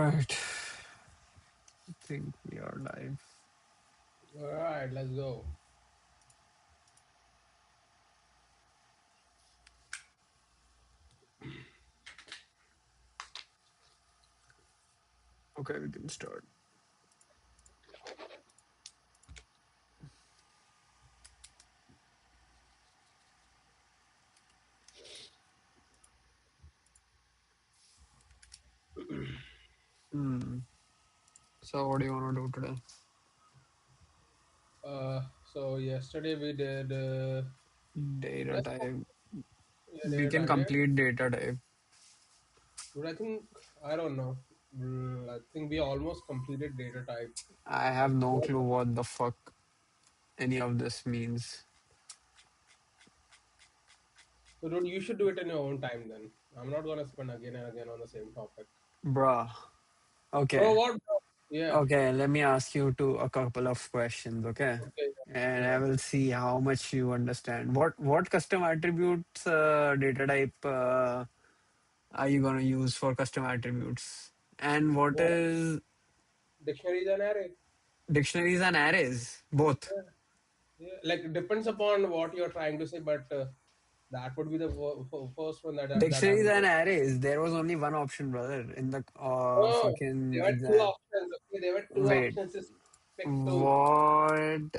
Alright, I think we are live. All right, let's go. Okay, we can start. Hmm. So, what do you want to do today? So yesterday we did Data let's type. yeah, We data can type. Yeah, complete data type. but I think I don't know. I think we almost completed data type. I have no clue what the fuck any of this means. So dude, you should do it in your own time then. I'm not gonna spend again and again on the same topic. Bruh. Bro, Okay. what? Bro? Yeah. Okay, let me ask you a couple of questions, okay? Okay. And I Yeah. will see how much you understand. What custom attributes data type are you gonna use for custom attributes? And what What? is Dictionary is an array. dictionaries and arrays? Both. Yeah. Yeah. Like it depends upon what you're trying to say, but that would be the first one that I Dictionaries would and go. arrays. There was only one option, brother, in the Oh, fucking there were two exam. options. Okay, there were two Wait, options. Just pick two. what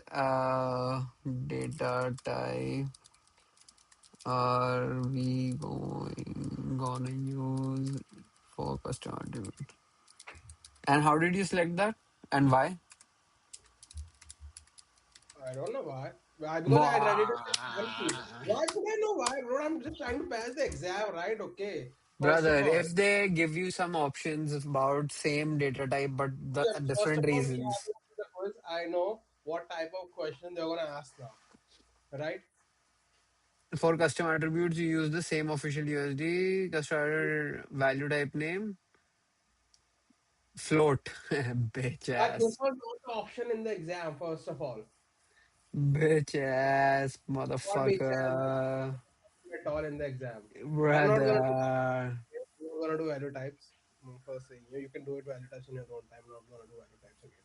data type are we gonna use for custom attribute? And how did you select that? And why? I don't know why. Why? Because I had read it in the exam sheet. Why? Why should I know why, bro? I'm just trying to pass the exam, right? Okay. First Brother, of all, if they give you some options about same data type but the okay, first of different all, we have reasons. to do the quiz. I know what type of question they're gonna ask now, right? For custom attributes, you use the same official USD, custom value type name, float. Bitch That this ass. was not the option in the exam. First of all, Bitch ass what makes sense motherfucker. at all in the exam. I'm not gonna do. Brother. I'm not gonna do value types. First thing, you can do it value types in your own time. I'm not gonna do value types again.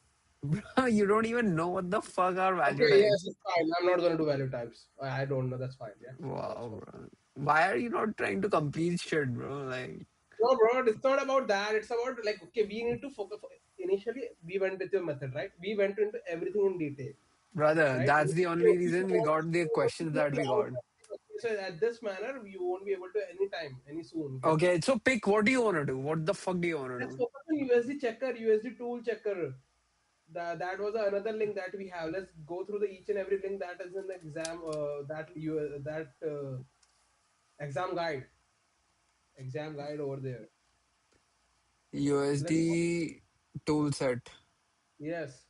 Bro, you don't even know what the fuck are value Okay, yes, types. it's fine. I'm not gonna do value types. I don't know. That's fine. Yeah, that's Wow, fine. bro. Why are you not trying to complete shit, bro? Like, No, bro, it's not about that. It's about like okay, we need to focus. Initially, we went with your method, right? We went into everything in detail, brother, right? that's If the you only if you reason we want got the if you want to questions know that the we got. outcome, okay, so at this manner, you won't be able to any time, any soon get it. Okay, so pick what do you want to do? What the fuck do you want to Let's do? focus on USD checker, USD tool checker. That was another link that we have. Let's go through the each and every link that is in the exam. That exam guide, exam guide over there. Let's go. USD tool set. Yes.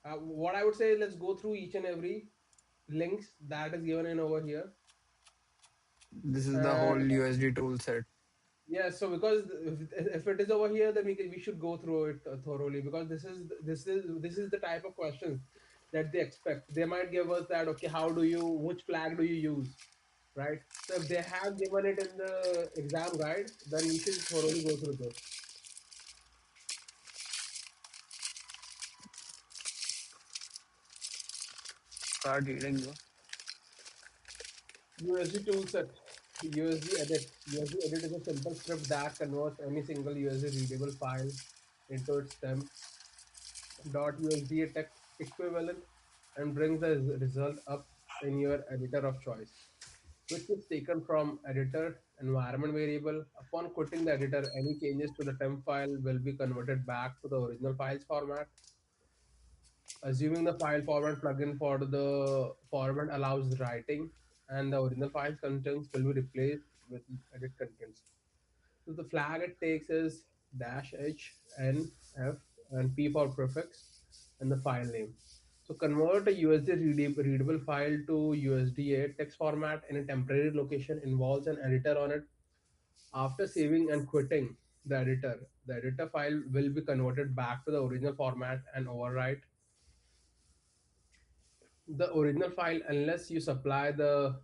What I would say, let's go through each and every links that is given in over here. This is the whole And USD tool set. yeah, so because if it is over here, then we should go through it thoroughly because this is the type of questions that they expect. They might give us that okay, which flag do you use, right? So if they have given it in the exam guide, then we should thoroughly go through this. Start reading, bro. USD toolset, USD edit. USD edit is a simple script that converts any single USD readable file into its temp.usd text equivalent and brings the result up in your editor of choice, which is taken from editor environment variable. Upon quitting the editor, any changes to the temp file will be converted back to the original file's format. Assuming the file format plugin for the format allows writing and the original file's contents will be replaced with edit contents. So the flag it takes is dash h n f and p for prefix and the file name. So convert a USD readable file to USDA text format in a temporary location involves an editor on it. After saving and quitting the editor file will be converted back to the original format and overwrite the original file unless you supply the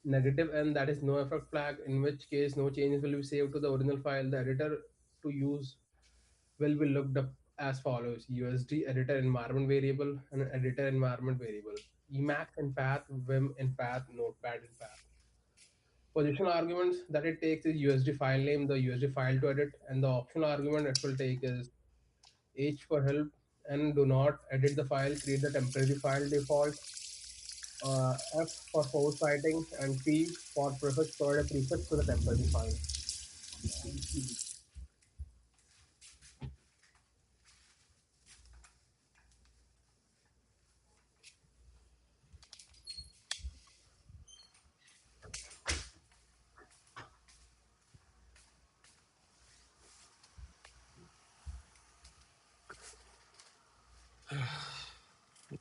negative n, that is no effect flag, in which case no changes will be saved to the original file. The editor to use will be looked up as follows: USD editor environment variable and an editor environment variable. Emacs in path, Vim in path, Notepad in path. Position arguments that it takes is USD file name, the USD file to edit, and the optional argument it will take is H for help and do not edit the file, create the temporary file default, F for force writing, and P for prefix, provide a prefix to the temporary file.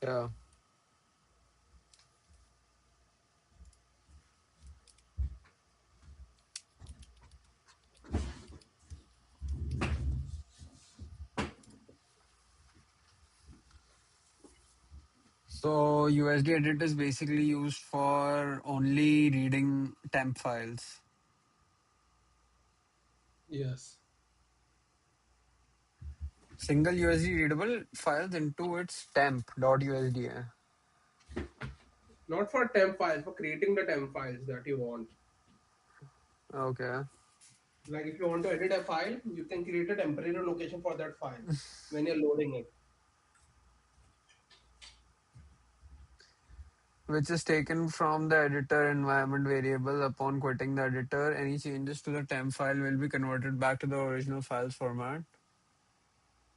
Yeah. So USD edit is basically used for only reading temp files. Yes. Single USD readable files into its temp.usd. Not for temp files, for creating the temp files that you want. Okay. Like if you want to edit a file, you can create a temporary location for that file when you're loading it. Which is taken from the editor environment variable. Upon quitting the editor, any changes to the temp file will be converted back to the original file's format.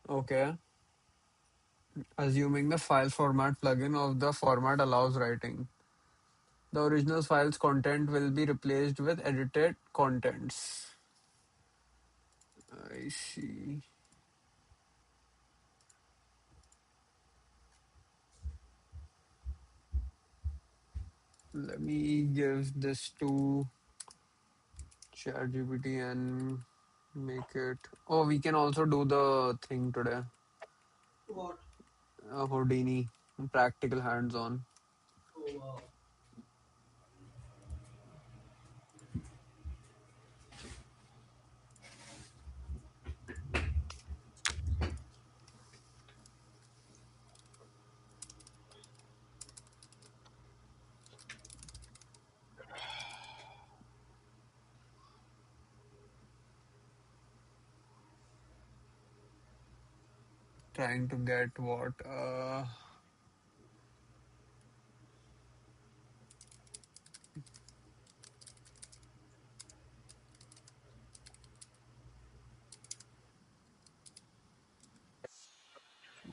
Okay. Assuming the file format plugin of the format allows writing. The original file's content will be replaced with edited contents. I see. Let me give this to ChatGPT and make it. Oh, we can also do the thing today. What? Houdini, practical hands-on. Oh wow. Trying to get what?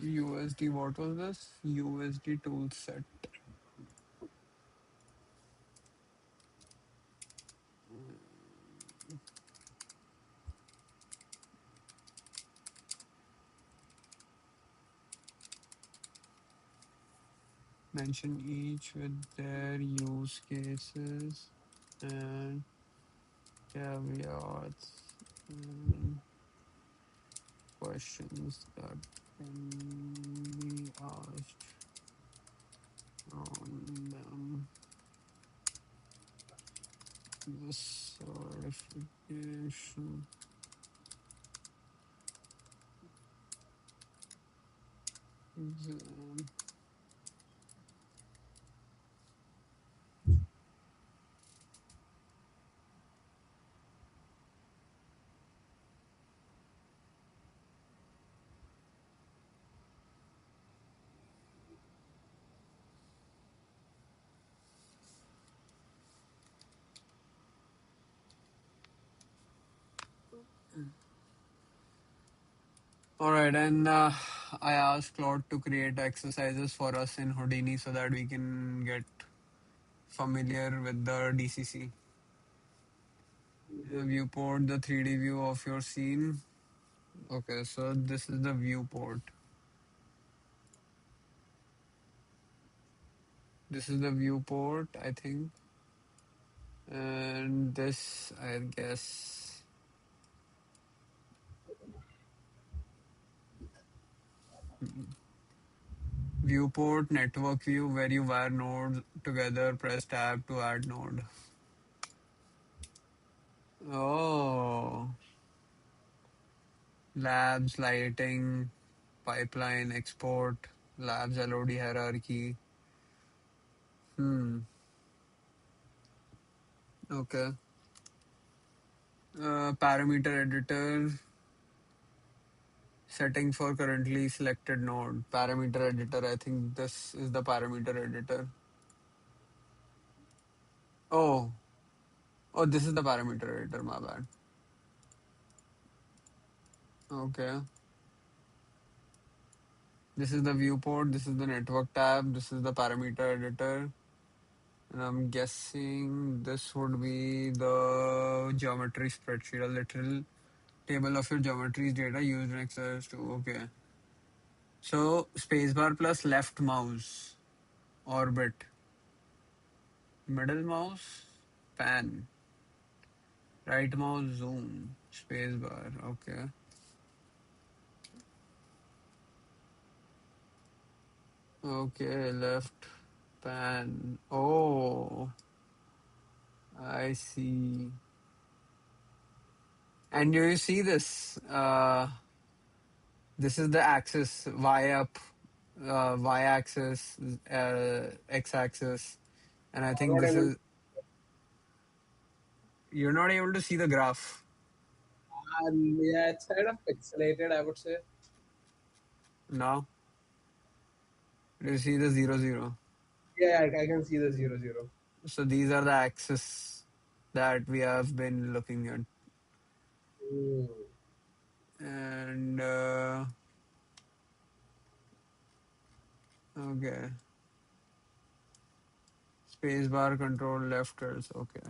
USD. What was this? USD tool set. Mention each with their use cases and caveats and questions that can be asked on them. The certification exam. All right, and I asked Claude to create exercises for us in Houdini so that we can get familiar with the DCC. Good. Viewport, the 3D view of your scene. Okay, so this is the viewport. This is the viewport, I think. And this, I guess, viewport network view where you wire nodes together, press tab to add node. Oh, Labs, lighting, pipeline, export, labs, LOD hierarchy. Hmm. Okay. Parameter editor, setting for currently selected node. Parameter editor, I think this is the parameter editor. Oh, oh, this is the parameter editor, my bad. Okay. This is the viewport, this is the network tab, this is the parameter editor. And I'm guessing this would be the geometry spreadsheet, a literal table of your geometry's data used in Excel to. Okay. So spacebar plus left mouse, orbit, middle mouse, pan, right mouse, zoom, spacebar. Okay. Okay, left pan. Oh, I see. And do you see this? This is the axis, y up, y axis, x axis, and I I'm think not this able. is. You're not able to see the graph Yeah, it's kind of pixelated, I would say. now. You see the 0, 0. Yeah, I can see the 0, 0. So these are the axes that we have been looking at, Hmm. and okay, spacebar control left cursor. Okay.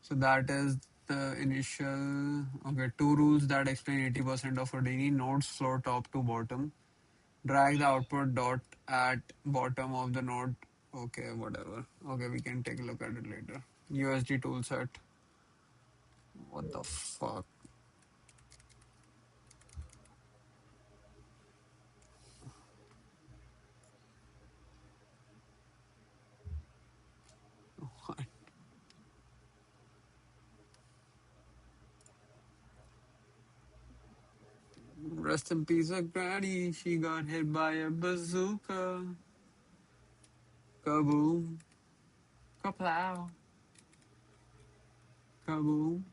So that is the initial. Okay, two rules that explain 80% of Houdini nodes flow top to bottom. Drag the output dot at bottom of the node. Okay, whatever. Okay, we can take a look at it later. USD toolset. What the fuck? Rest in peace, of Granny. She got hit by a bazooka. Kaboom. Kaplow. Kaboom.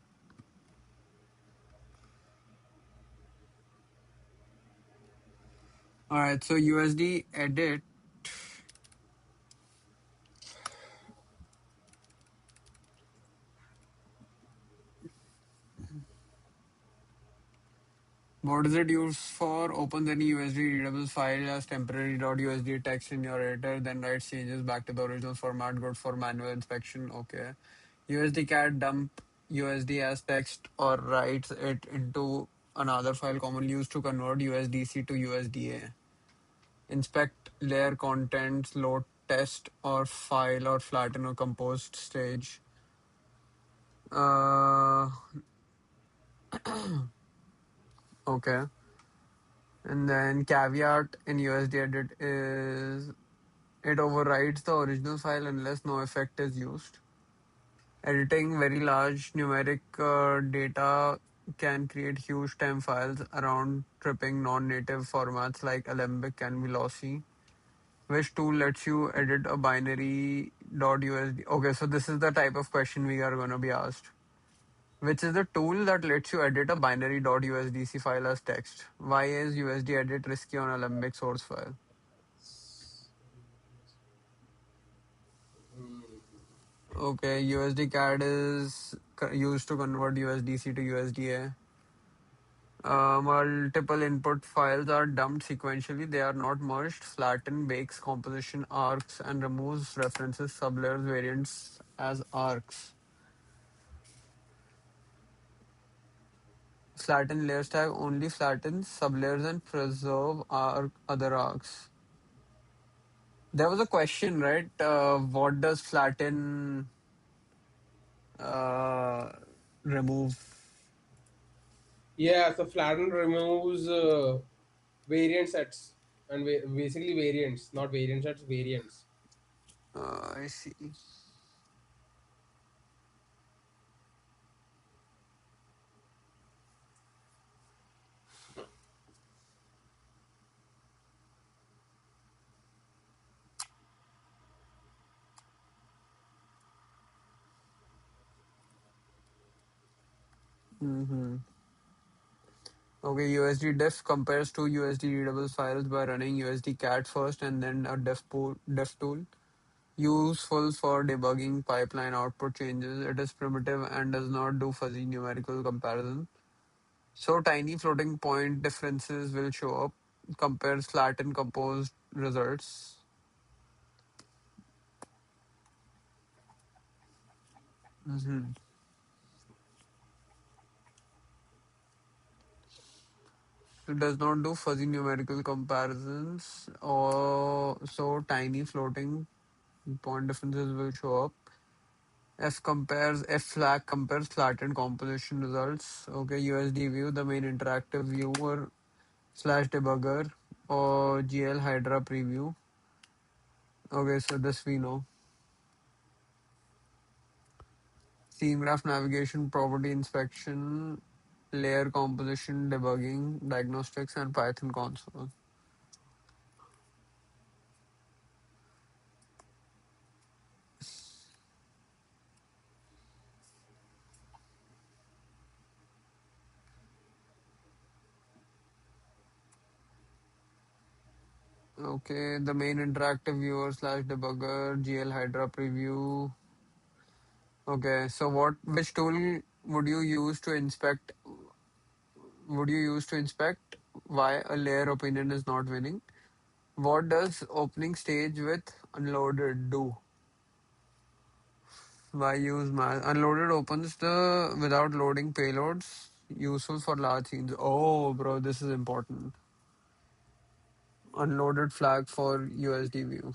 All right, so USD edit. What is it used for? Opens any USD readable file as temporary .usd text in your editor, then writes changes back to the original format. Good for manual inspection. Okay. USD cat dump USD as text or writes it into another file commonly used to convert USDC to USDA. Inspect layer contents, load test or file or flatten or compost stage. Uh, okay. And then caveat in USD edit is it overrides the original file unless no effect is used. Editing very large numeric data can create huge temp files around tripping non-native formats like Alembic and Veloci. Which tool lets you edit a binary .usd? Okay, so this is the type of question we are going to be asked. Which is the tool that lets you edit a binary .usdc file as text? Why is USD edit risky on Alembic source file? Hmm. Okay, USD CAD is used to convert USDC to USDA. Multiple input files are dumped sequentially. They are not merged. Flatten bakes composition arcs and removes references, sublayers, variants as arcs. Flatten layer stack only flattens sublayers and preserve other arcs. There was a question, right? What does flatten uh, remove? Yeah, so flatten removes variant sets and basically variants, not variant sets, variants. I see. Mm-hmm. Okay, USD def compares two USD readable files by running USD cat first and then a def tool. Useful for debugging pipeline output changes. It is primitive and does not do fuzzy numerical comparison. So tiny floating point differences will show up. Compares flat and composed results. Mhm. It does not do fuzzy numerical comparisons, or so tiny floating point differences will show up. F flag compares flattened composition results. Okay, USD view, the main interactive viewer slash debugger, or GL Hydra preview. Okay, so this we know. Scene graph navigation, property inspection, layer composition, debugging, diagnostics, and Python console. Okay, the main interactive viewer slash debugger, GL Hydra preview. Okay, so which tool would you use to inspect? Would you use to inspect why a layer opinion is not winning? What does opening stage with unloaded do? Why use math? Unloaded opens the without loading payloads, useful for large scenes. Oh, bro, this is important. Unloaded flag for USD view.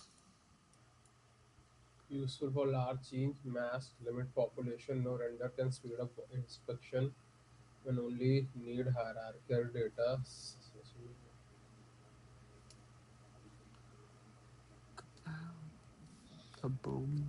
Useful for large change, mask, limit population, no render can speed up inspection when only need hierarchical data. Kaboom.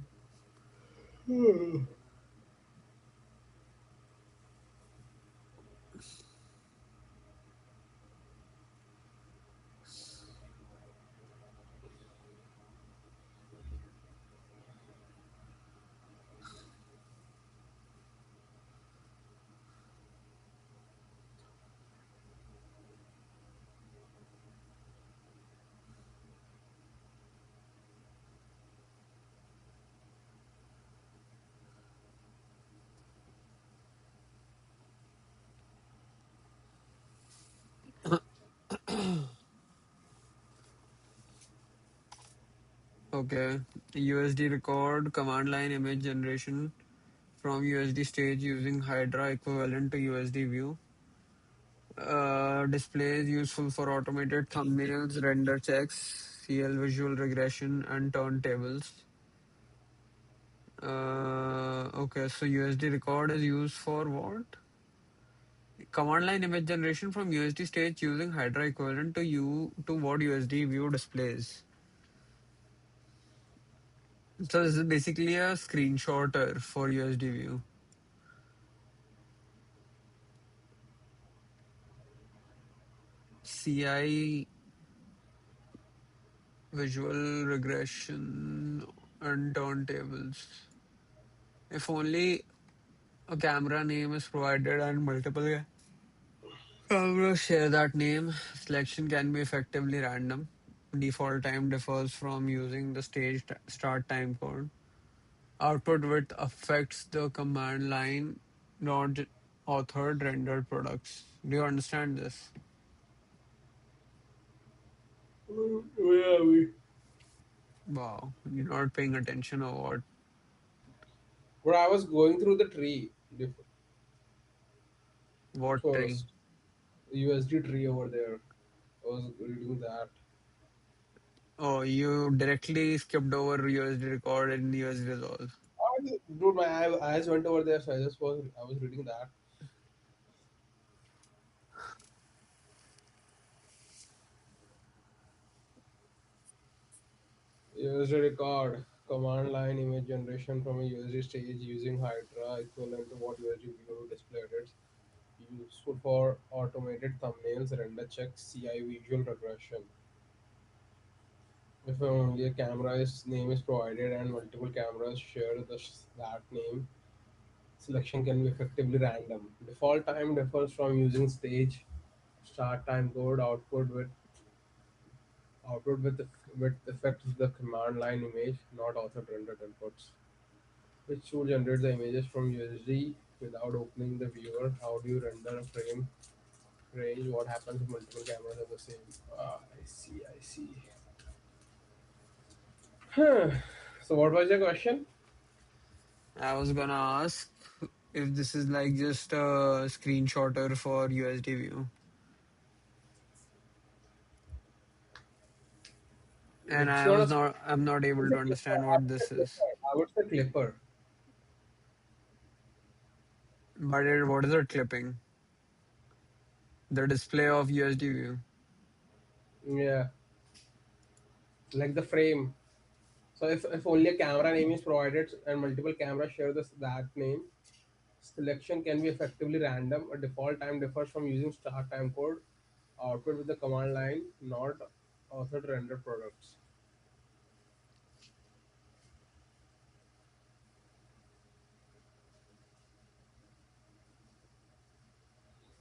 Okay. USD record command line image generation from USD stage using Hydra equivalent to USD view. Displays useful for automated thumbnails, render checks, CL visual regression, and turntables. Okay, so USD record is used for what? Command line image generation from USD stage using Hydra equivalent to what USD view displays. So this is basically a screenshotter for USD view. CI visual regression and turntables. If only a camera name is provided and multiple cameras share that name, selection can be effectively random. Default time differs from using the start time code. Output width affects the command line, not authored rendered products. Do you understand this? Where are we? Wow, you're not paying attention or what? But I was going through the tree What tree? first. The USD tree over there. I was reading that. Oh, you directly skipped over USD record and USD resolve. Dude, my eyes went over there, so I was reading that. USD record command line image generation from a USD stage using Hydra equivalent to what USD view displayed. It's useful for automated thumbnails, render checks, CI visual regression. If only a camera's name is provided and multiple cameras share that name, Selection can be effectively random. Default time differs from using stage, start time code, output with effect is the command line image, not author rendered inputs. Which tool generates the images from USD without opening the viewer? How do you render a frame range? What happens if multiple cameras are the same? I see, I see. Huh. So what was your question? I was gonna ask if this is like just a screenshotter for USD view, and It's not a. I'm not able It's a to clipper. understand I what would say this is. clipper. I would say clipper. But what is it clipping? The display of USD view. Yeah, like the frame. So if only a camera name is provided and multiple cameras share that name, selection can be effectively random. A default time differs from using start time code, output with the command line, not authored rendered products.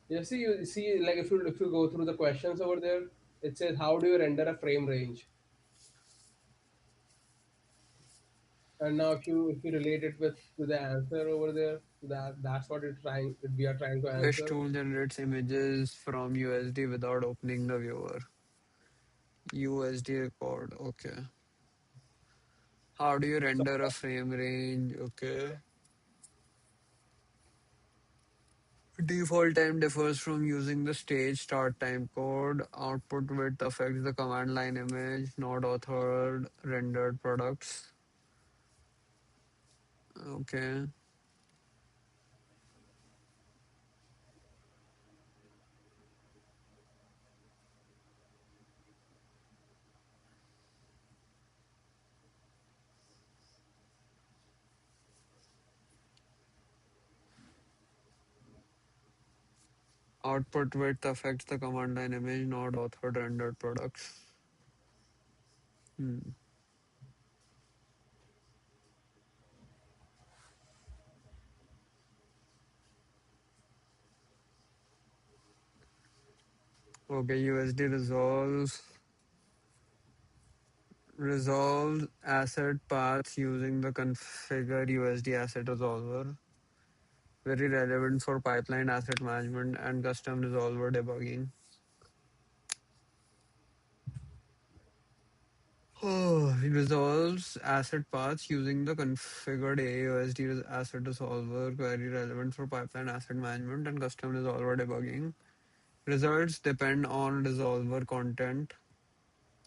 You see, like if you go through the questions over there, it says how do you render a frame range, and now if you relate it with to the answer over there, that's what we are trying to Which answer. tool generates images from USD without opening the viewer? USD record. Okay. How do you So render a frame range? Okay. Default time differs from using the stage start time code. Output width affects the command line image, not authored rendered products. Okay. Output width affects the command line image, not authored rendered products. Hmm. Okay, USD resolves asset paths using the configure USD asset resolver. Very relevant for pipeline asset management and custom resolver debugging. Oh, it resolves asset paths using the configured AUSD asset resolver, very relevant for pipeline asset management and custom resolver debugging. Results depend on resolver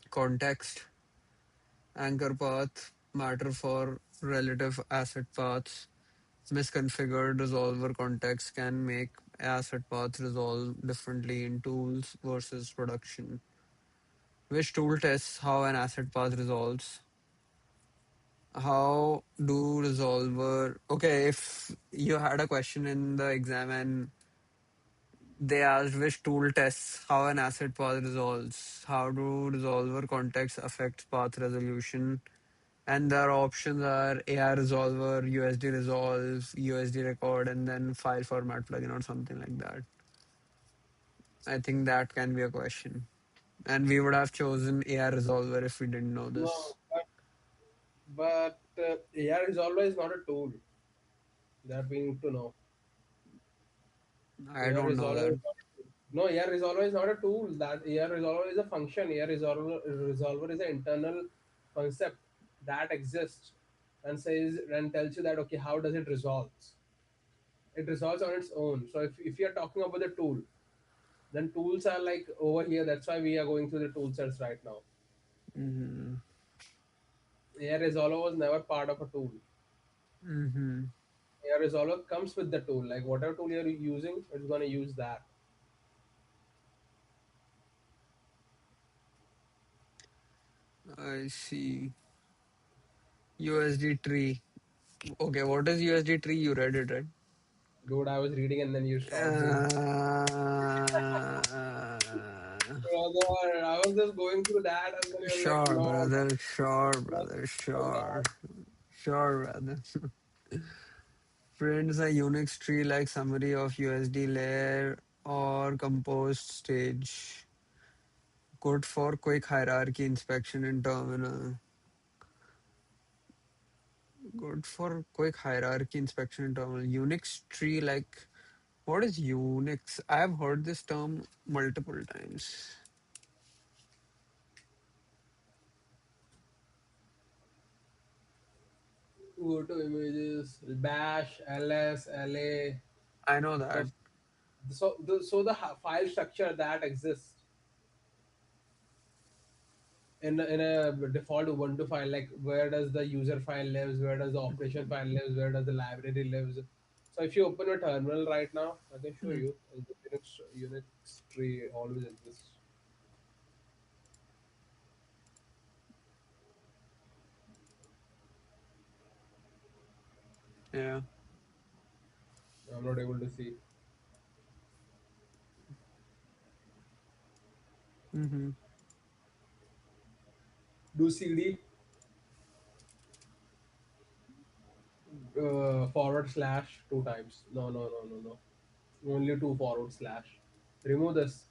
context, anchor path, matter for relative asset paths. Misconfigured resolver context can make asset paths resolve differently in tools versus production. Which tool tests how an asset path resolves? How do resolver okay, if you had a question in the exam and they asked which tool tests how an asset path resolves, how do resolver context affect path resolution, and their options are AI resolver, USD resolve, USD record, and then file format plugin or something like that. I think that can be a question, and we would have chosen AI resolver if we didn't know no, this. but AR is always not a tool that we need to know. I AR don't is know always that. not a tool. No, AR is always not a tool. That AR resolver is a function. AR resolver is an internal concept that exists and says and tells you that okay, how does it resolves? It resolves on its own. So if you're talking about the tool, then tools are like over here. That's why we are going through the tool sets right now. Hmm. AR resolver was never part of a tool. Hmm. AR resolver comes with the tool. Like whatever tool you're using, it's gonna use that. I see. USD tree. Okay, what is USD tree? You read it, right? Dude, I was reading and then you stopped me. Brother, I was just going through that and then you're like, Sure, no, brother. Sure, no, brother. no, Sure. Sure, brother. prints a Unix tree like summary of USD layer or composed stage. Good for quick hierarchy inspection in terminal. Good for quick hierarchy inspection in terminal. Unix tree like what is Unix? I have heard this term multiple times. Go to images, bash, ls, la. I know So that. so the file structure that exists in a default Ubuntu file, like where does the user file lives, where does the operation file lives, where does the library lives. So if you open a terminal right now, I can show Mm, you. The Unix tree always exists. yeah. I'm not able to see. Mm-hmm. Do cd forward slash two times. No, no, no, no, no. Only two forward slash. Remove this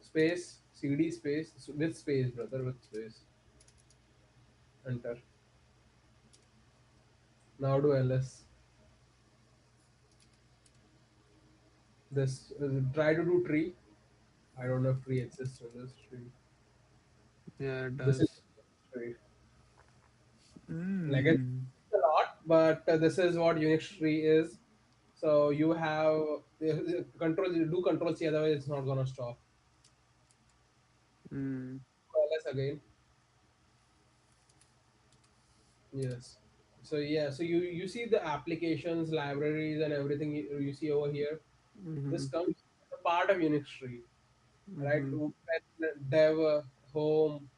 space, cd space, with space, brother, with space. Enter. Now do ls. This try to do tree. I don't know if tree exists in this tree. Yeah, it This is does. tree. Like it's Mm. a lot, but this is what Unix tree is. So you have control. Do control C, otherwise it's not gonna stop. Mm. ls again. Yes. So yeah. So you see the applications, libraries, and everything you see over here. Mm-hmm. This comes as a part of Unix tree, right? Mm-hmm. Dev, home.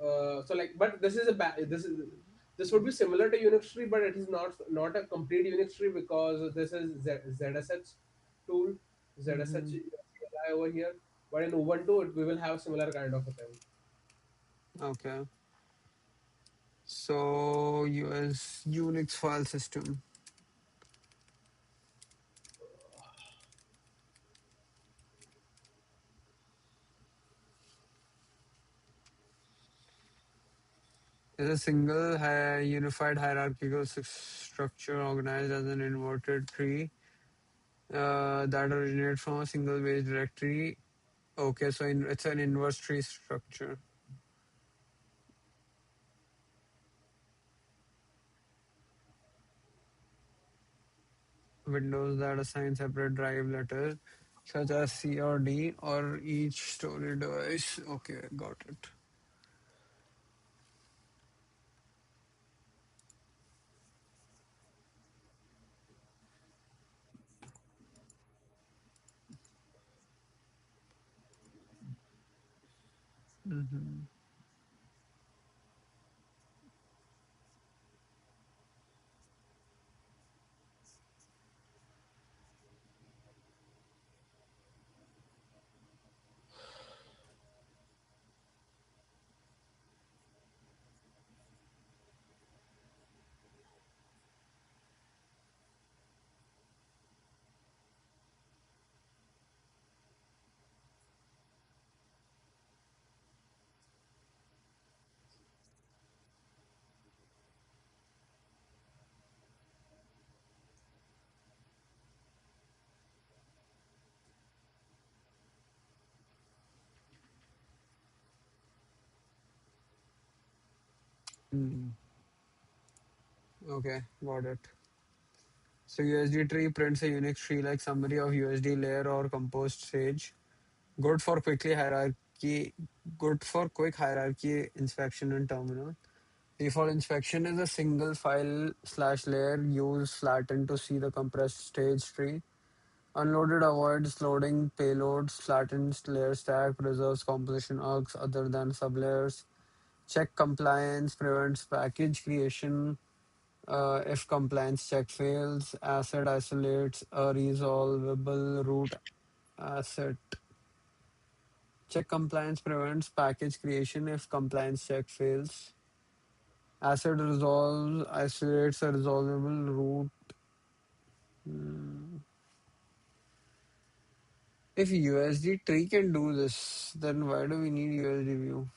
So like, but this would be similar to Unix tree, but it is not a complete Unix tree because this is ZSH tool, ZSH Mm-hmm. CLI over here. But in Ubuntu, we will have similar kind of a thing. Okay. So US Unix file system is a single unified hierarchical structure organized as an inverted tree that originates from a single base directory. Okay, so it's an inverse tree structure. Windows that assign separate drive letters such as C or D or each storage device. Okay, got it. Mm-hmm. Mm. Okay, got it. So USD tree prints a Unix tree like summary of USD layer or composed stage. Good for quickly hierarchy. Good for quick hierarchy inspection in terminal. Default inspection is a single file slash layer. Use flatten to see the compressed stage tree. Unloaded avoids loading payloads. Flattens layer stack. Preserves composition arcs other than sublayers. Check compliance. Prevents package creation. If compliance check fails, asset isolates a resolvable root asset. Check compliance prevents package creation if compliance check fails. Asset resolves isolates a resolvable root. Hmm. If USD tree can do this, then why do we need USD view?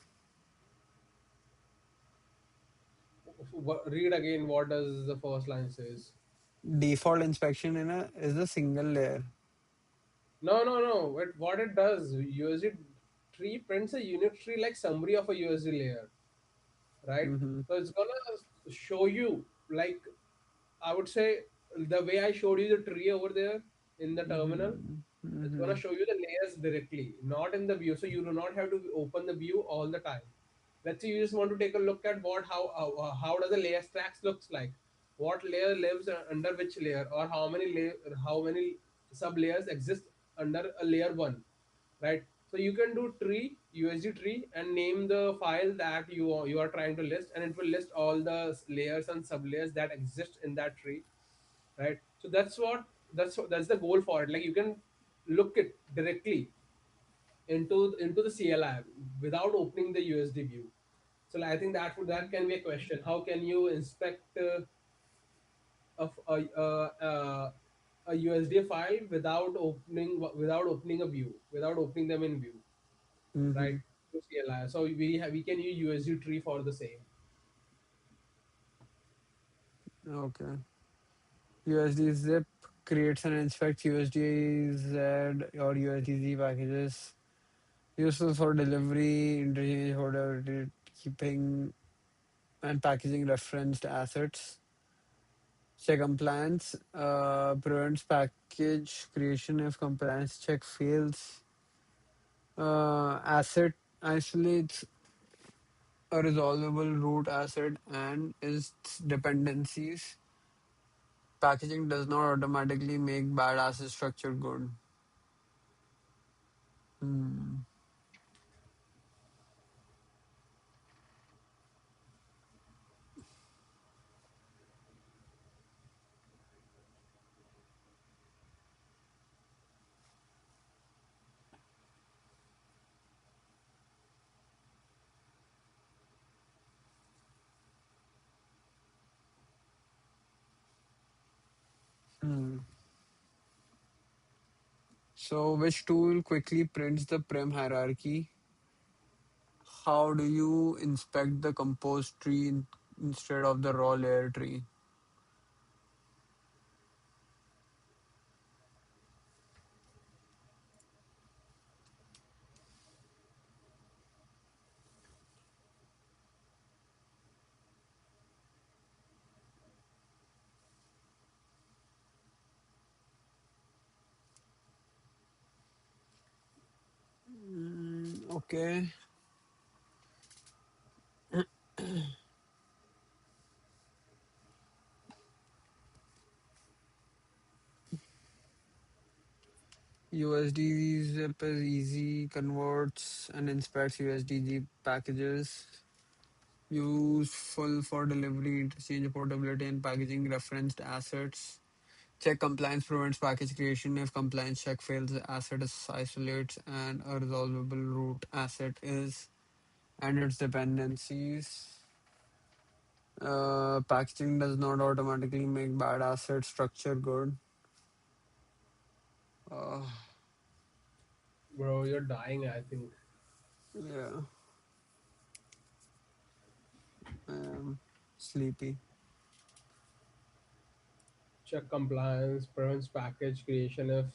Read again. What does the first line says? Default inspection in a is a single layer. No, no, no. What it does, USD tree prints a unit tree like summary of a USD layer, right? Mm-hmm. So it's gonna show you, like, I would say, the way I showed you the tree over there in the terminal. Mm-hmm. It's Mm-hmm. gonna show you the layers directly, not in the view. So you do not have to open the view all the time. Let's say you just want to take a look at what how does the layer stacks looks like, what layer lives under which layer, or how many sub layers exist under a layer one, right? So you can do tree USD tree and name the file that you are trying to list, and it will list all the layers and sub layers that exist in that tree, right? So that's the goal for it. Like you can look it directly into the CLI without opening the USD view. So like, I think that can be a question. How can you inspect of a USD file without opening a view, without opening them in view, right? Mm-hmm. To CLI. So we can use USD tree for the same. Okay. USD zip creates and inspects USDZ or USDZ packages useful for delivery, interchange, order, keeping, and packaging referenced assets. Check compliance prevents package creation if compliance check fails. Asset isolates a resolvable root asset and its dependencies. Packaging does not automatically make bad asset structure good. Hmm. Hmm. So, which tool quickly prints the prem hierarchy? How do you inspect the composed tree instead of the raw layer tree? Okay. USD zip is easy, converts and inspects USDG packages. Useful for delivery, interchange, portability, and packaging referenced assets. Check compliance prevents package creation. If compliance check fails, the asset is isolates and a resolvable root asset is and its dependencies. Packaging does not automatically make bad asset structure good. Uh, Bro, you're dying, I think. yeah, I am sleepy. Check compliance, prevents package creation if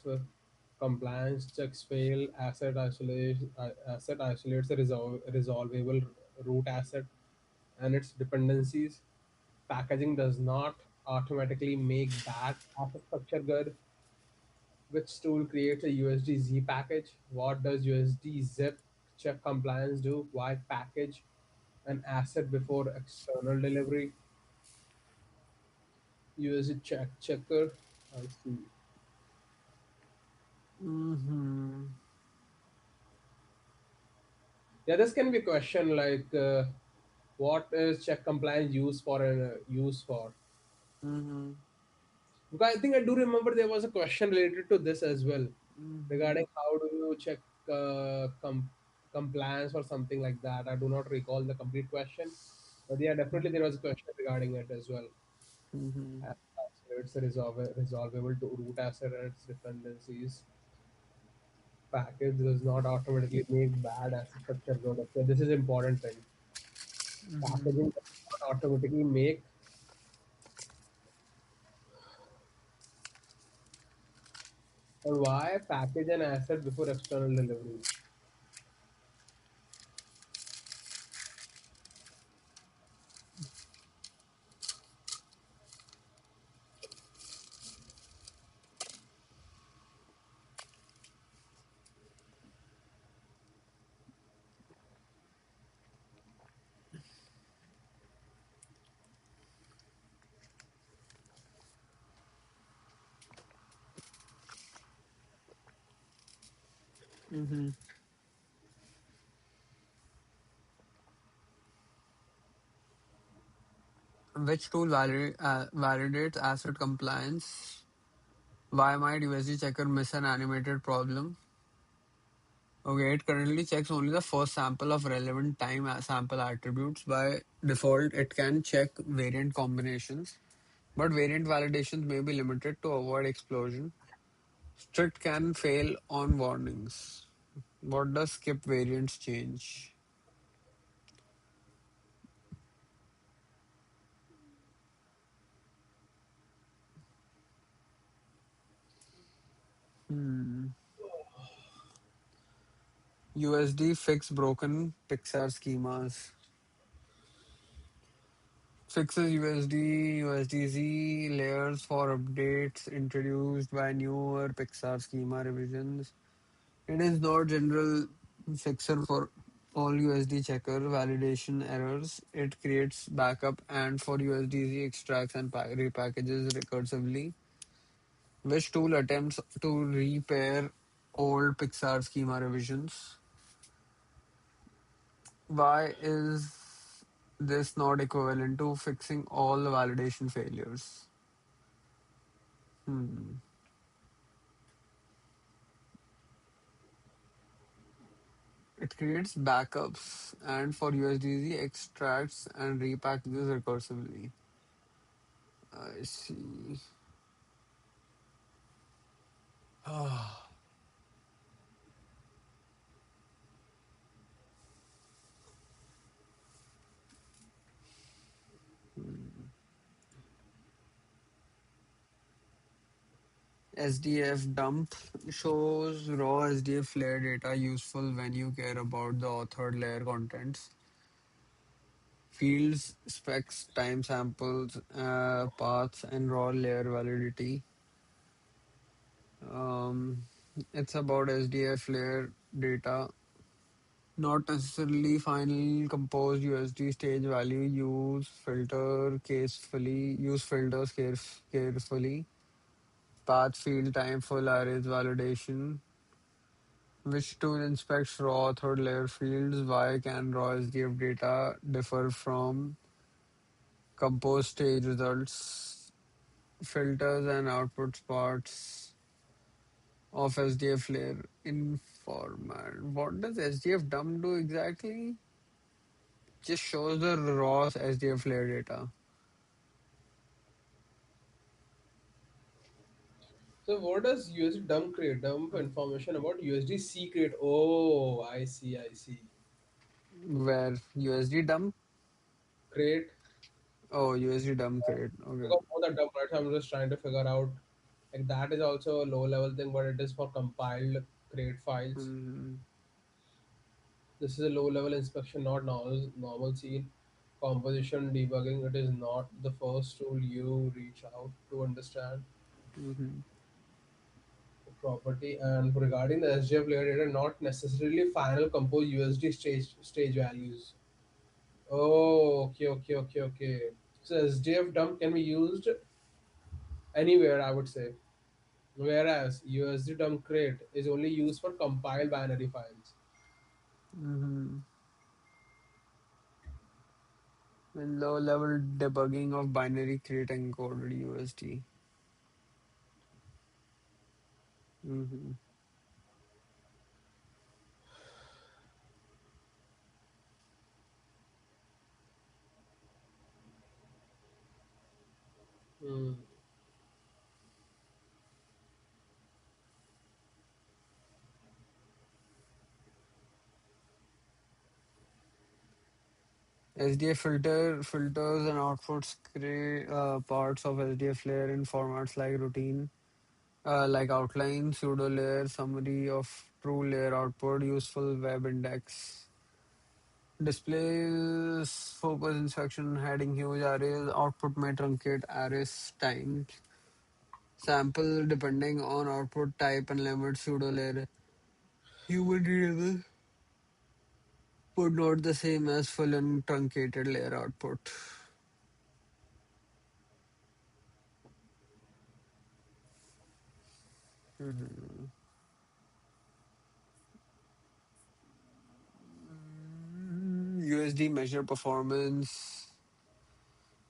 compliance checks fail, asset isolates a resolvable root asset and its dependencies. Packaging does not automatically make bad asset structure good. Which tool creates a USD Z package? What does USD zip check compliance do? Why package an asset before external delivery? USD checker. I see. Mm-hmm. Yeah, this can be a question like, what is check compliance used for? Use for? Mm-hmm. Because I think I do remember there was a question related to this as well, Mm-hmm. regarding how do you check compliance or something like that. I do not recall the complete question. But yeah, definitely there was a question regarding it as well. Mm-hmm. As it's resolvable to root asset and its dependencies. Package does not automatically make bad asset structure good. Okay, this is important thing. Mm-hmm. Packaging does not automatically make, and why package an asset before external delivery? Mm-hmm. Which tool validates asset compliance? Why might USD checker miss an animated problem? Okay, it currently checks only the first sample of relevant sample attributes. By default, it can check variant combinations, but variant validations may be limited to avoid explosion. Strict can fail on warnings. What does skip variants change? Hmm. USD fix broken Pixar schemas. Fixes USDZ layers for updates introduced by newer Pixar schema revisions. It is not general fixer for all USD checker validation errors. It creates backup and for USDZ extracts and repackages recursively. Which tool attempts to repair old Pixar schema revisions? Why is this not equivalent to fixing all the validation failures? Hmm. It creates backups and for USDZ extracts and repackages recursively. I see. Ah, hmm. SDF dump shows raw SDF layer data useful when you care about the authored layer contents. Fields, specs, time samples, paths, and raw layer validity. Um, it's about SDF layer data, not necessarily final composed USD stage value. Use filters carefully. Path field time full arrays validation. Which tool inspects raw third layer fields? Why can raw SDF data differ from composed stage results? Filters and output parts of SDF layer in format. What does SDF dump do exactly? Just shows the raw SDF layer data. So what does USD dump create? Dump information about USD C create. Oh, I see, I see. Where USD dump? Create. Oh, USD dump crate. Okay. Because both are dump, right? So I'm just trying to figure out, like, that is also a low level thing, but it is for compiled create files. Mm-hmm. This is a low level inspection, not normal scene. Composition debugging, it is not the first tool you reach out to understand Mm-hmm. the property. And regarding the SGF layer data, not necessarily final compose USD stage values. Oh, okay, okay, okay, okay. So SDF dump can be used anywhere, I would say. Whereas USD dump crate is only used for compiled binary files. Mm-hmm. And low level debugging of binary crate encoded USD. Mm-hmm. SDF filters and outputs create parts of SDF layer in formats like routine, like outline, pseudo layer, summary of true layer output, useful web index. Displays focus instruction heading huge arrays, output may truncate arrays times. Sample depending on output type and limit pseudo layer. Human readable, but not the same as full and truncated layer output. Mhm. USD measure performance,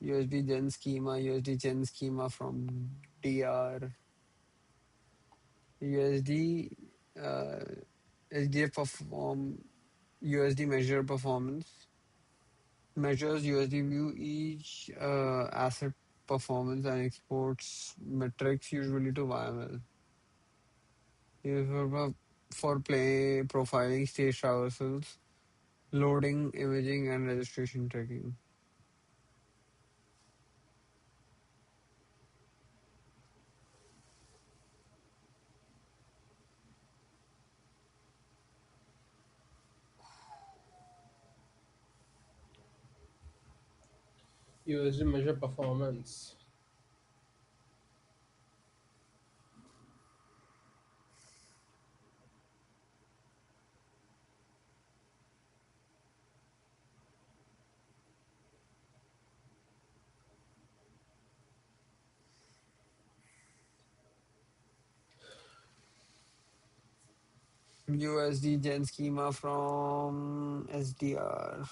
USD gen schema, USD gen schema from DR, USD uh, SDF perform USD measure performance, measures USD view each asset performance and exports metrics usually to YML. Used for play profiling, stage traversals, loading, imaging, and registration tracking. USD measure performance. USD gen schema from SDR.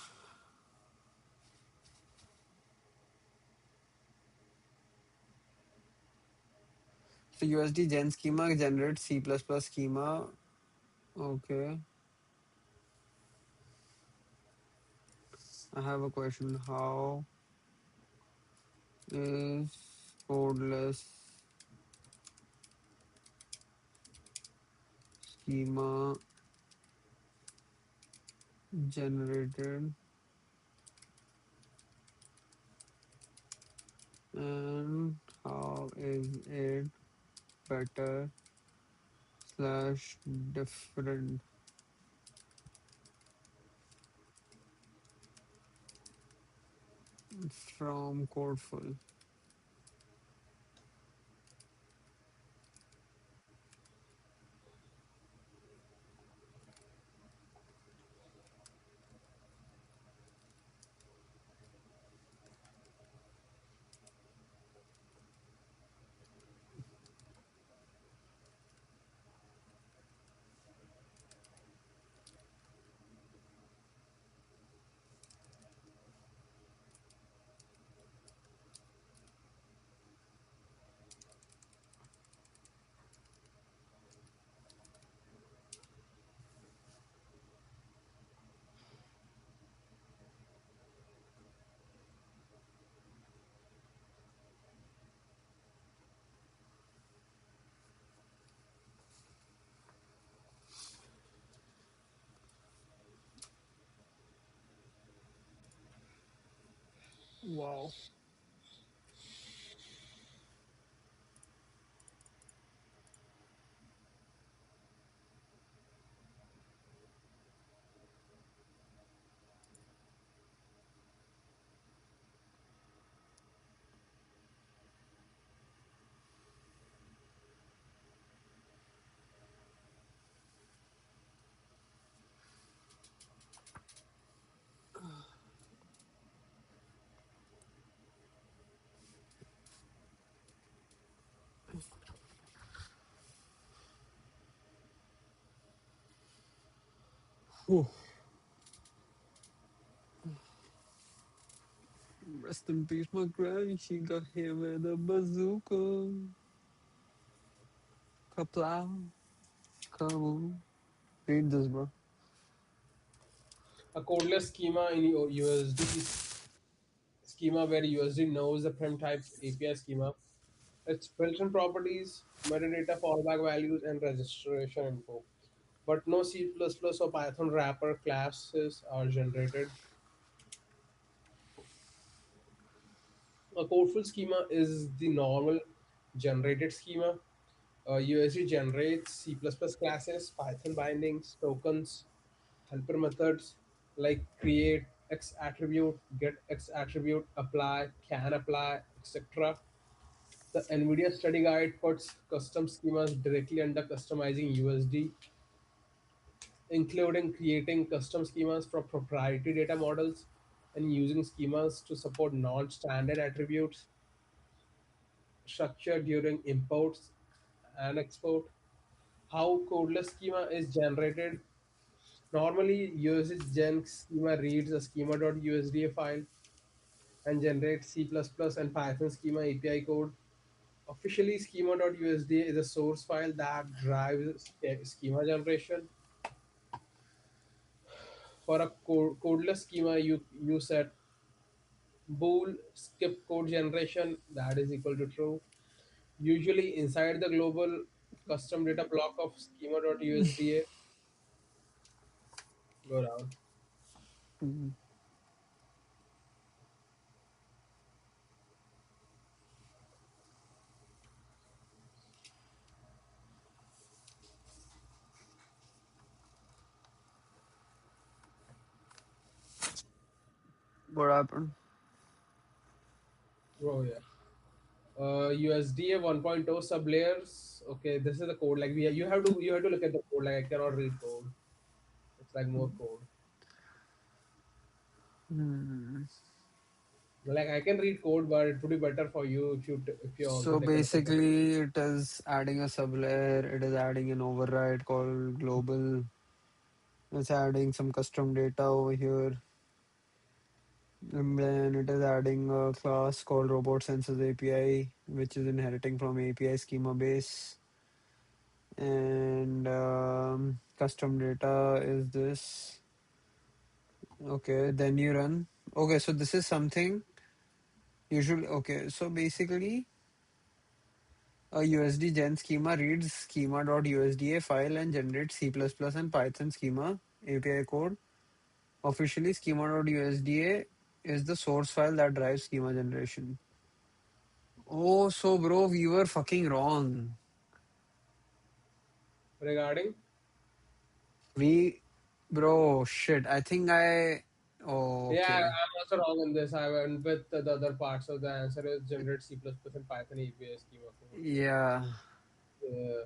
So USD gen schema generates C++ schema. Okay. I have a question. How is codeless schema generated, and how is it better slash different from Codeful? Wow. Whew. Rest in peace, my granny. She got hit with a bazooka. Kaplow. Kaboom. Read this, bro. A codeless schema in USD schema where USD knows the prim type API schema. Its built-in properties, metadata fallback values, and registration info. But no C++ or Python wrapper classes are generated. A codeful schema is the normal generated schema. USD generates C++ classes, Python bindings, tokens, helper methods like create X attribute, get X attribute, apply, can apply, etc. The NVIDIA study guide puts custom schemas directly under customizing USD, including creating custom schemas for proprietary data models and using schemas to support non-standard attributes structure during imports and export. How codeless schema is generated. Normally, usage gen schema reads a schema.usda file and generates C++ and Python schema API code. Officially, schema.usda is a source file that drives schema generation. For a codeless schema, you set bool skip code generation that is equal to true. Usually inside the global custom data block of schema.usda. Go down. Mhm. What happened? Oh yeah. USDA 1.0 sublayers. Okay, this is the code. Like you have to look at the code. Like I cannot read code. It's like more code. Hmm. Like I can read code, but it would be better for you if you also So take a look at the code. basically, it is adding a sublayer, it is adding an override called global, it's adding some custom data over here, and then it is adding a class called robot sensors API, which is inheriting from API schema base. And custom data is this. Okay, then you run. Okay, so this is something usually. Okay, so basically, a USD gen schema reads schema.usda file and generates C++ and Python schema API code. Officially, schema.usda is the source file that drives schema generation. Oh, so bro, we were fucking wrong. Regarding, We, bro, shit. I think I. Oh, yeah, okay. I'm also wrong in this. I went with the other part. So the answer is generate C++ and Python API schema code. Yeah. Yeah.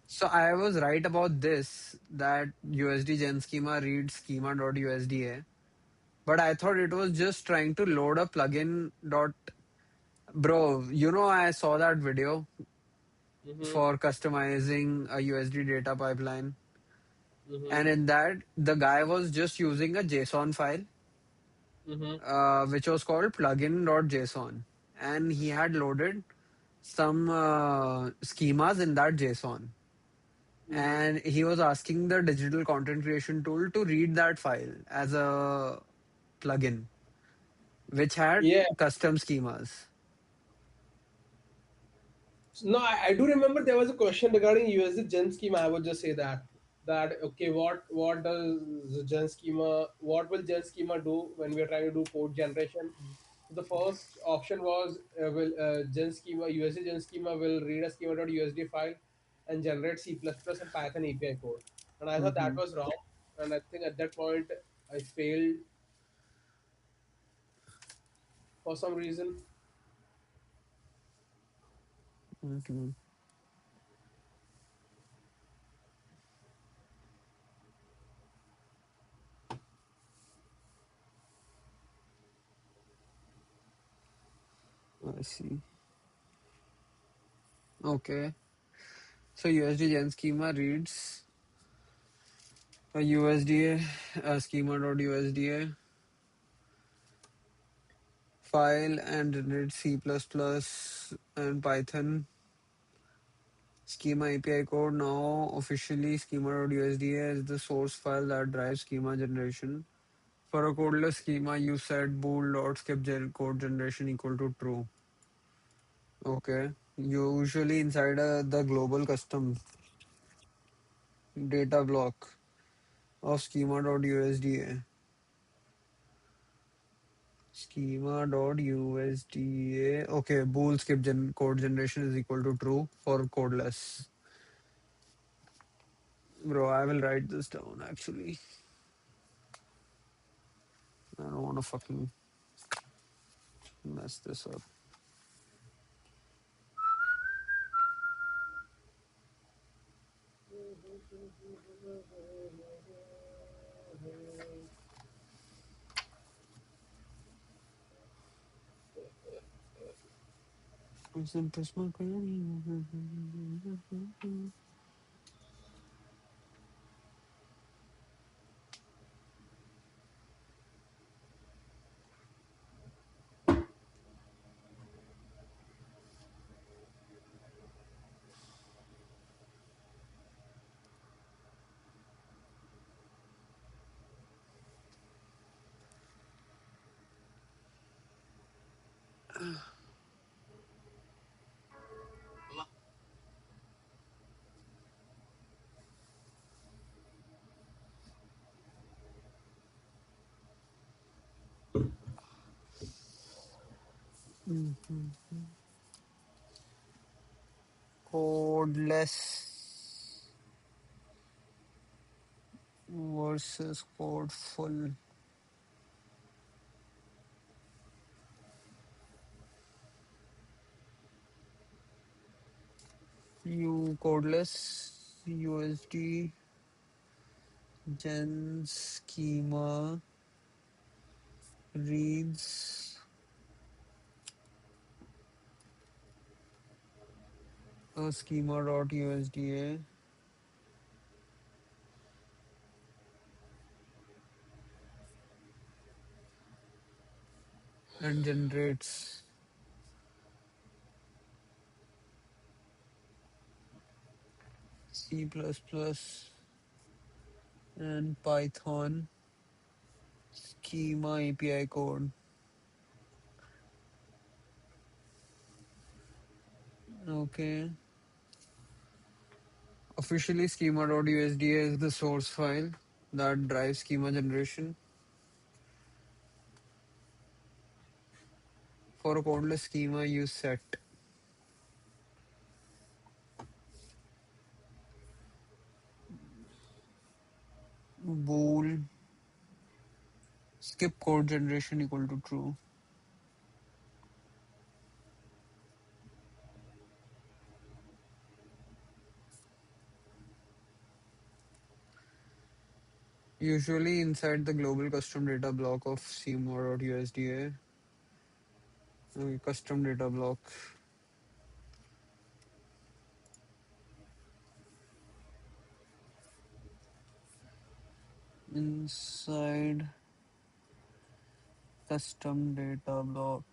So I was right about this that USD gen schema reads schema.usda, but I thought it was just trying to load a plugin dot. Bro, I saw that video Mhm. for customizing a USD data pipeline, Mhm. and in that the guy was just using a JSON file, Mhm. which was called plugin.json, and he had loaded some schemas in that JSON. Mhm. And he was asking the digital content creation tool to read that file as a plugin which had Yeah. custom schemas. No, I do remember there was a question regarding USD Gen schema. I would just say that okay, what does the Gen schema? What will Gen schema do when we are trying to do code generation? So the first option was will Gen schema USD Gen schema will read a schema.usd file and generate C++ and Python API code. And I thought that Hmm. was wrong. And I think at that point I failed for some reason. Hmm. I see. Okay. So USD Gen schema reads a USDA schema.usda file and generates C++ and Python schema API code. Now officially schema.usda is the source file that drives schema generation. For a codeless schema, you set bool.skip code generation equal to true. Okay. Usually inside the global custom data block of schema.usda. Schema.usda. Okay, bool skip code generation is equal to true for codeless. Bro, I will write this down actually. I don't want to fucking mess this up. Codeless versus codeful. Codeless USD gen schema reads a schema.usda and generates C++ and Python schema API code. Okay. Officially, schema.usda is the source file that drives schema generation. For a codeless schema, use set bool skip code generation equal to true. Usually inside the global custom data block of schema.usda. Custom data block. Inside custom data block.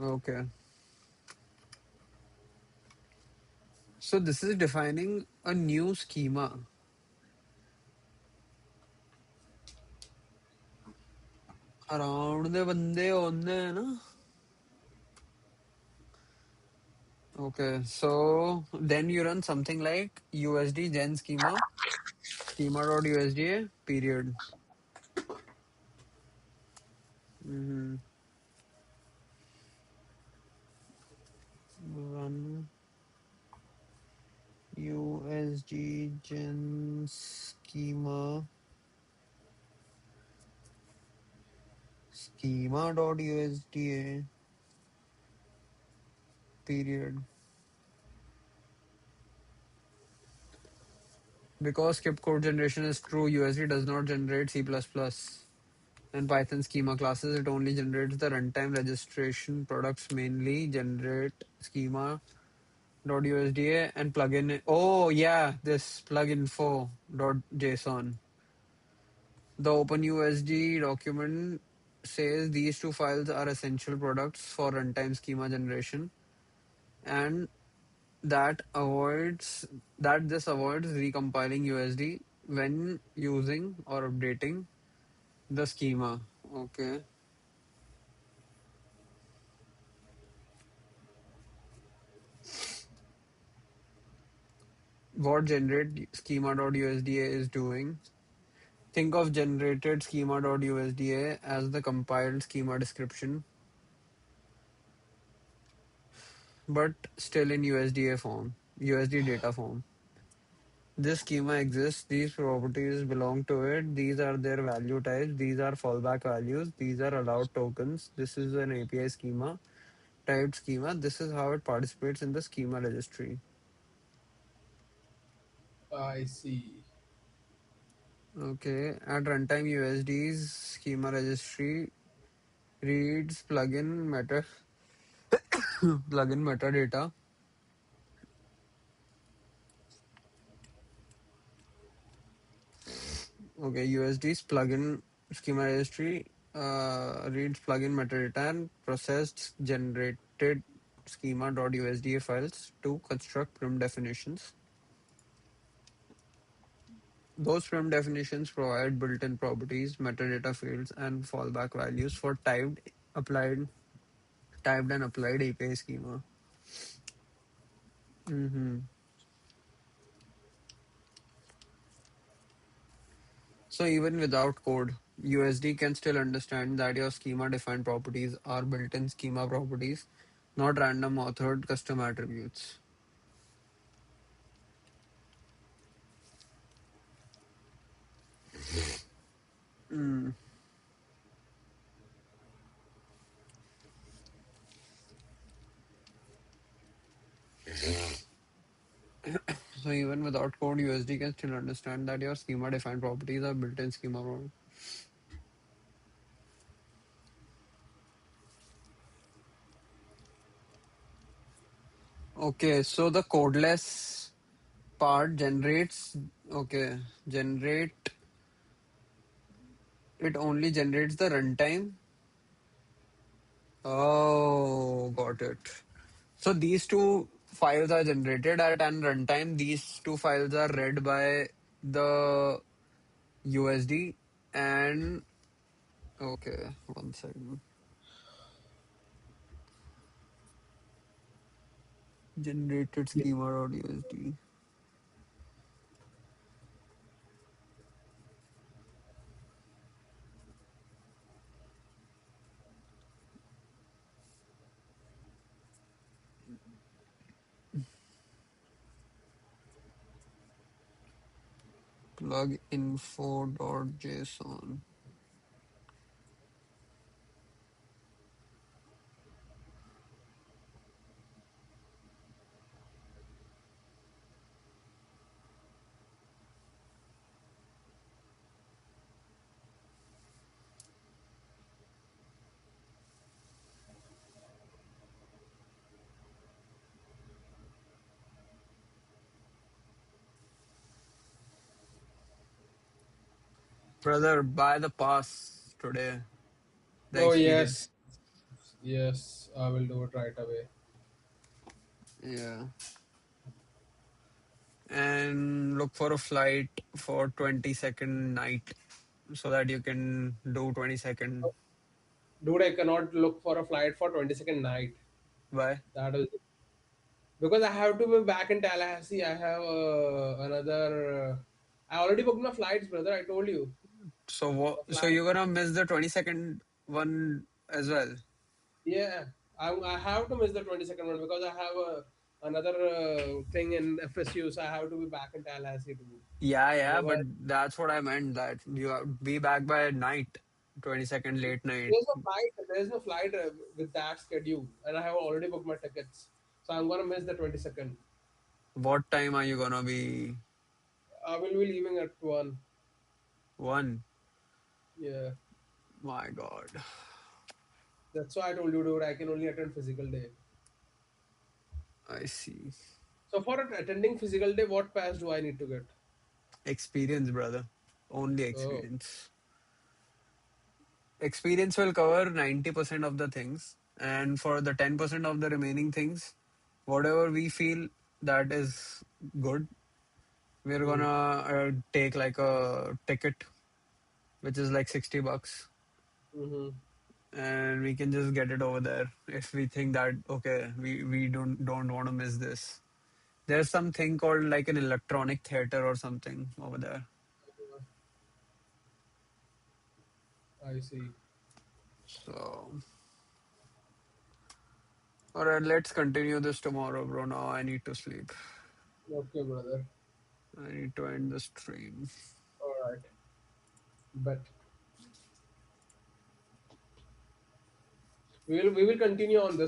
Okay. So this is defining a new schema. Around the bande onne na. Okay, so then you run something like USD gen schema.usda period. Mm-hmm. Run USD gen schema.usda period. Because skip code generation is true, USD does not generate C++ and Python schema classes. It only generates the runtime registration products, mainly generate schema.usda and plugin. Oh yeah, this pluginfo.json. The OpenUSD document says these two files are essential products for runtime schema generation, and this avoids recompiling USD when using or updating the schema. Okay. what generate schema.usda is doing. Think of generated schema.usda as the compiled schema description, but still in USDA form, USD data form. This schema exists, these properties belong to it, these are their value types, these are fallback values, these are allowed tokens, this is an API schema, typed schema, this is how it participates in the schema registry. I see. Okay, at runtime USD's schema registry reads plugin metadata. Okay, USD's plugin schema registry reads plugin metadata and processed generated schema.usda files to construct prim definitions. Those prim definitions provide built-in properties, metadata fields, and fallback values for typed and applied API schema. Mhm. So even without code, USD can still understand that your schema-defined properties are built-in schema properties, not random authored custom attributes. Mm. So even without code, USD can still understand that your schema-defined properties are built-in schema properties. Okay, so the codeless part generates. Okay, generate. It only generates the runtime. Oh, got it. So these two files are generated at an runtime. These two files are read by the USD and okay, one second. Generated Yeah. schema.usd. Plug info.json. Brother, buy the pass today. The Oh experience. yes, yes. I will do it right away. Yeah. And look for a flight for 20-second night so that you can do 20-second. Dude, I cannot look for a flight for 22nd night. Why? That is because I have to be back in Tallahassee. I have another. I already booked my flights, brother. I told you. So The so flight. you're gonna miss the 20-second one as well. Yeah, I have to miss the 22nd one because I have another thing in FSU, so I have to be back in Tallahassee too. Yeah, yeah, but Otherwise, that's what I meant, that you have be back by night, 20-second late night. there's no flight. There's no flight with that schedule, and I have already booked my tickets, so I'm gonna miss the 22nd. What time are you gonna be? I will be leaving at 1. One. Yeah, My God. that's why I told you, dude. I can only attend physical day. I see. So for attending physical day, what pass do I need to get? Experience, brother. Only Oh. experience. Experience will cover 90% of the things. And for the 10% of the remaining things, whatever we feel that is good, we're Hmm. gonna take like a ticket, which is like $60. Mm-hmm. And we can just get it over there if we think that okay, we don't want to miss this. There's something called like an electronic theater or something over there. I see. So, all right, let's continue this tomorrow, bro. Now I need to sleep. Okay, brother. I need to end the stream. All right. But we will continue on this